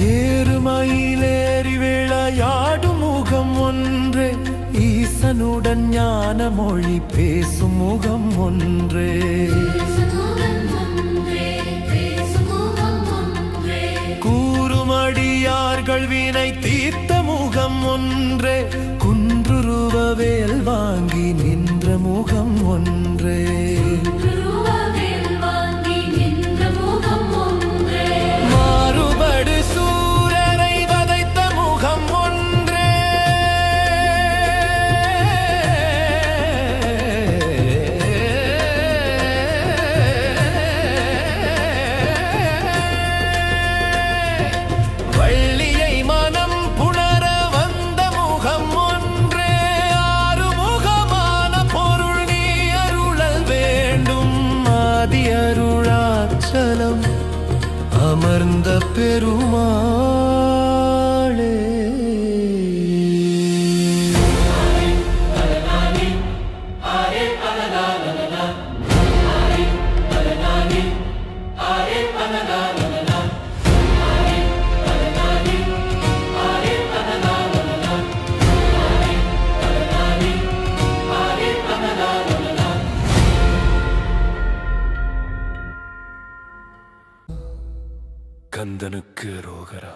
ஏறுமயிலேறி விளையாடும் முகம் ஒன்றே, ஈசனுடன் ஞான மொழி பேசும் முகம் ஒன்றே. கூறுமடியார்கள் வினை தீர்த்த முகம் ஒன்றே, குன்றுருவ வேல் வாங்கி நின்ற முகம் ஒன்றே. அருளாச்சலம் அமர்ந்த பெருமாளே. கந்தனுக்கு ரோகரா.